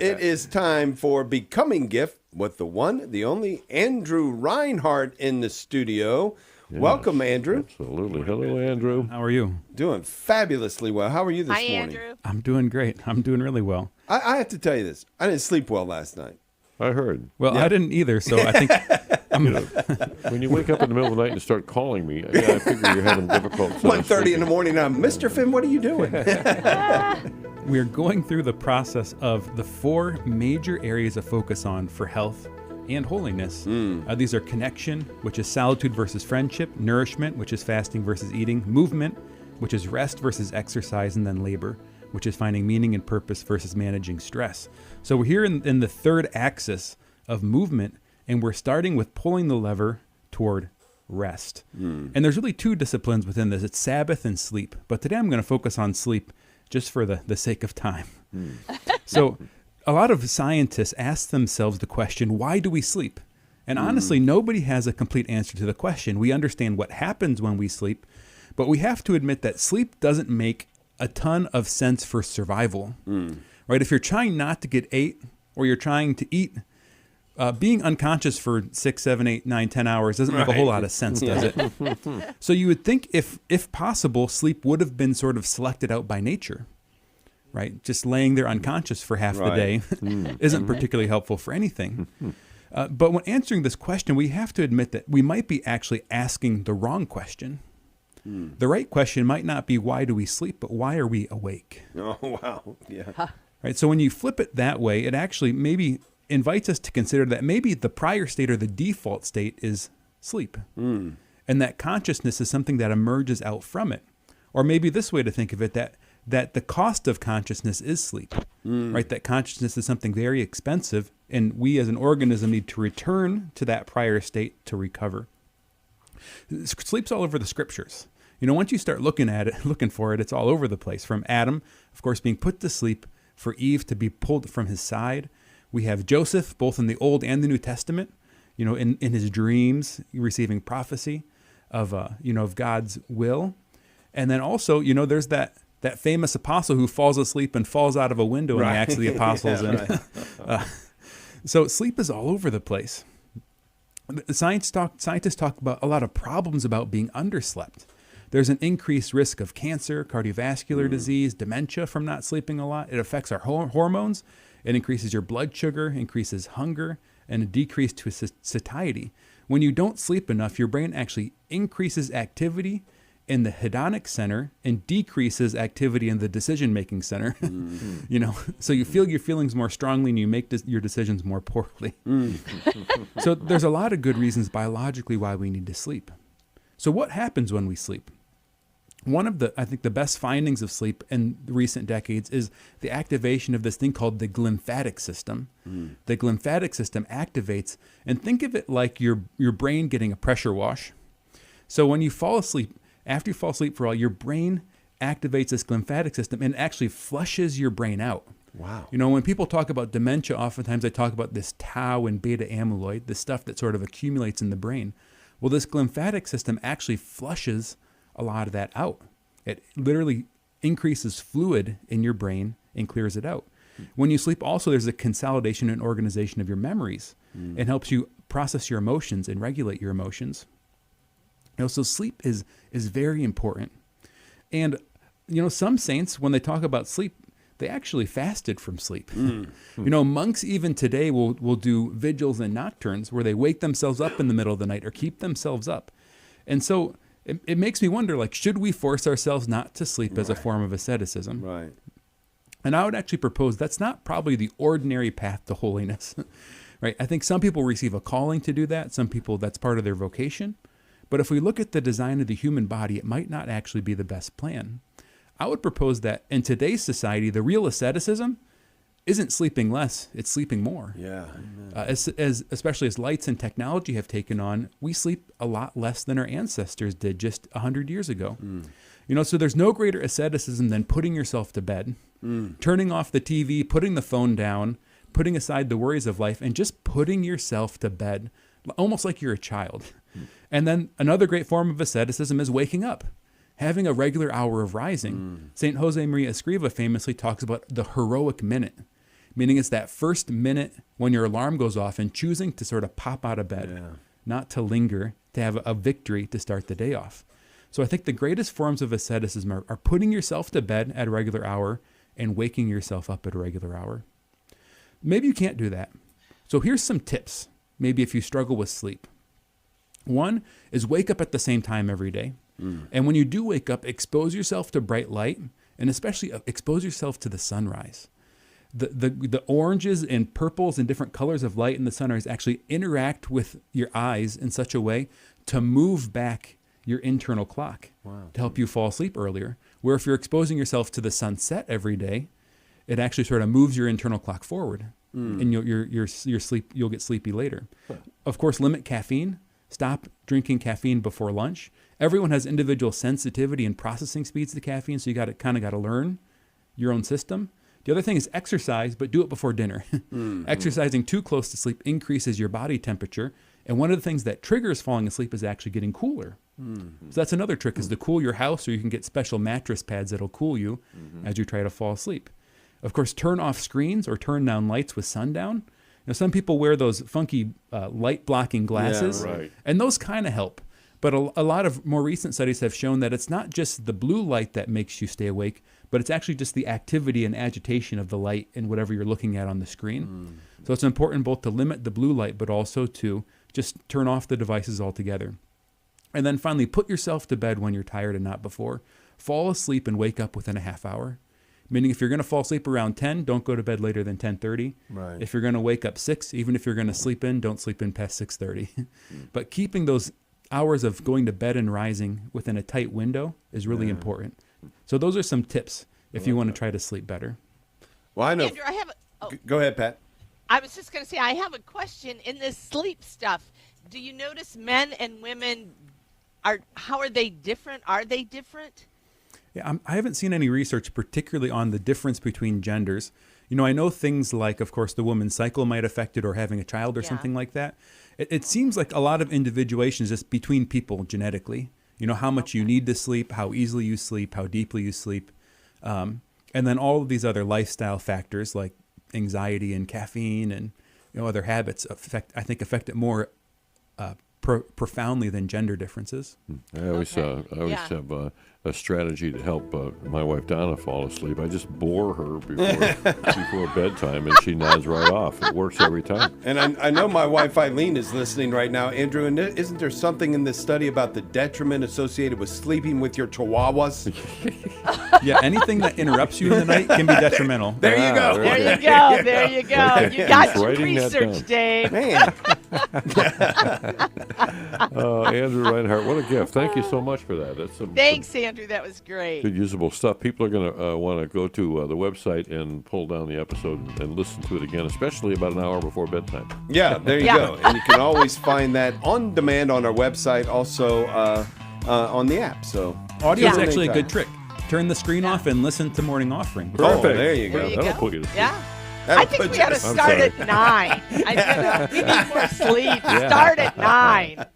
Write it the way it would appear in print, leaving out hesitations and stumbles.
It is time for Becoming Gift with the one, the only Andrew Reinhardt in the studio. Yes, welcome, Andrew. Absolutely. Hello, Andrew. How are you? Doing fabulously well. How are you this morning? Andrew. I'm doing great. I'm doing really well. I have to tell you this. I didn't sleep well last night. I heard. Well, yeah. I didn't either, so I think when you wake up in the middle of the night and start calling me, I figure you're having difficult time 1:30 in the morning, I'm, Mr. Finn, what are you doing? We're going through the process of the 4 major areas of focus on for health and holiness. These are connection, which is solitude versus friendship, nourishment, which is fasting versus eating, movement, which is rest versus exercise, and then labor, which is finding meaning and purpose versus managing stress. So we're here in the third axis of movement, and we're starting with pulling the lever toward rest. And there's really 2 disciplines within this. It's Sabbath and sleep. But today I'm going to focus on sleep just for the sake of time. So a lot of scientists ask themselves the question, why do we sleep? And honestly, nobody has a complete answer to the question. We understand what happens when we sleep, but we have to admit that sleep doesn't make a ton of sense for survival, right? If you're trying not to get ate or you're trying to eat, being unconscious for 6, 7, 8, 9, 10 hours doesn't make a whole lot of sense, does it? So you would think if possible, sleep would have been sort of selected out by nature, right? Just laying there unconscious for half the day isn't particularly helpful for anything. But when answering this question, we have to admit that we might be actually asking the wrong question. The right question might not be why do we sleep, but why are we awake? Oh, wow. Yeah. Right. So when you flip it that way, it actually maybe invites us to consider that maybe the prior state or the default state is sleep. And that consciousness is something that emerges out from it. Or maybe this way to think of it, that the cost of consciousness is sleep, right? That consciousness is something very expensive, and we as an organism need to return to that prior state to recover. Sleep's all over the scriptures. You know, once you start looking for it, it's all over the place. From Adam, of course, being put to sleep, for Eve to be pulled from his side. We have Joseph, both in the Old and the New Testament, you know, in his dreams, receiving prophecy of God's will. And then also, you know, there's that famous apostle who falls asleep and falls out of a window and he acts the apostles in. Right. So sleep is all over the place. Scientists talk about a lot of problems about being underslept. There's an increased risk of cancer, cardiovascular disease, dementia from not sleeping a lot. It affects our hormones. It increases your blood sugar, increases hunger, and a decrease to satiety. When you don't sleep enough, your brain actually increases activity in the hedonic center and decreases activity in the decision-making center. You know, so you feel your feelings more strongly and you make your decisions more poorly. So there's a lot of good reasons biologically why we need to sleep. So what happens when we sleep? One of the best findings of sleep in recent decades is the activation of this thing called the glymphatic system. The glymphatic system activates, and think of it like your brain getting a pressure wash. So when you fall asleep, after you fall asleep for a while, your brain activates this glymphatic system and actually flushes your brain out. Wow. You know, when people talk about dementia, oftentimes they talk about this tau and beta amyloid, this stuff that sort of accumulates in the brain. Well, this glymphatic system actually flushes a lot of that out. It literally increases fluid in your brain and clears it out. When you sleep also, there's a consolidation and organization of your memories and helps you process your emotions and regulate your emotions. You know, so sleep is very important. And, you know, some saints, when they talk about sleep, they actually fasted from sleep. You know, monks even today will do vigils and nocturnes where they wake themselves up in the middle of the night or keep themselves up. And so it makes me wonder, like, should we force ourselves not to sleep as a form of asceticism? Right. And I would actually propose that's not probably the ordinary path to holiness, right? I think some people receive a calling to do that. Some people, that's part of their vocation. But if we look at the design of the human body, it might not actually be the best plan. I would propose that in today's society, the real asceticism isn't sleeping less, it's sleeping more. Yeah. Especially as lights and technology have taken on, we sleep a lot less than our ancestors did just 100 years ago. You know, so there's no greater asceticism than putting yourself to bed, turning off the TV, putting the phone down, putting aside the worries of life, and just putting yourself to bed, almost like you're a child. And then another great form of asceticism is waking up, having a regular hour of rising. St. Jose Maria Escriva famously talks about the heroic minute. meaning it's that first minute when your alarm goes off and choosing to sort of pop out of bed, not to linger, to have a victory to start the day off. So I think the greatest forms of asceticism are putting yourself to bed at a regular hour and waking yourself up at a regular hour. Maybe you can't do that. So here's some tips, maybe if you struggle with sleep. One is wake up at the same time every day. And when you do wake up, expose yourself to bright light, and especially expose yourself to the sunrise. The oranges and purples and different colors of light in the sunrise actually interact with your eyes in such a way to move back your internal clock to help you fall asleep earlier. Where if you're exposing yourself to the sunset every day, it actually sort of moves your internal clock forward, and you'll get sleepy later. Of course, limit caffeine. Stop drinking caffeine before lunch. Everyone has individual sensitivity and processing speeds to caffeine, so you got to learn your own system. The other thing is exercise, but do it before dinner. Exercising too close to sleep increases your body temperature, and one of the things that triggers falling asleep is actually getting cooler. So that's another trick, is to cool your house, or you can get special mattress pads that'll cool you as you try to fall asleep. Of course, turn off screens or turn down lights with sundown. Some people wear those funky light blocking glasses, and those kind of help. But a lot of more recent studies have shown that it's not just the blue light that makes you stay awake, but it's actually just the activity and agitation of the light in whatever you're looking at on the screen. So it's important both to limit the blue light, but also to just turn off the devices altogether. And then finally, put yourself to bed when you're tired and not before. Fall asleep and wake up within a half hour. Meaning if you're going to fall asleep around 10, don't go to bed later than 10:30. If you're going to wake up 6, even if you're going to sleep in, don't sleep in past 6:30. But keeping those hours of going to bed and rising within a tight window is really important. So those are some tips if you want to try to sleep better. Well, I know. Andrew, I have Go ahead, Pat. I was just going to say, I have a question. In this sleep stuff, do you notice men and women, how are they different? Are they different? Yeah, I haven't seen any research particularly on the difference between genders. I know things like, of course, the woman's cycle might affect it, or having a child or something like that. It seems like a lot of individuation is just between people genetically. How much you need to sleep, how easily you sleep, how deeply you sleep. And then all of these other lifestyle factors like anxiety and caffeine and other habits affect it more profoundly than gender differredness. I always have a strategy to help my wife Donna fall asleep. I just bore her before bedtime, and she nods right off. It works every time. And I know my wife Eileen is listening right now, Andrew. And isn't there something in this study about the detriment associated with sleeping with your chihuahuas? Yeah, anything that interrupts you in the night can be detrimental. There you go. There you go. You got your research, Dave. Man. Andrew Reinhardt, what a gift. Thank you so much for that. That's Thanks, Andrew. That was great. Good usable stuff. People are going to want to go to the website and pull down the episode and listen to it again, especially about an hour before bedtime. Yeah, there you go. And you can always find that on demand on our website, also on the app. So audio is actually a good trick. Turn the screen off and listen to Morning Offering. Perfect. Oh, there you go. That'll put you to sleep. Yeah. I think we got to start at 9. We need more sleep. Start at 9.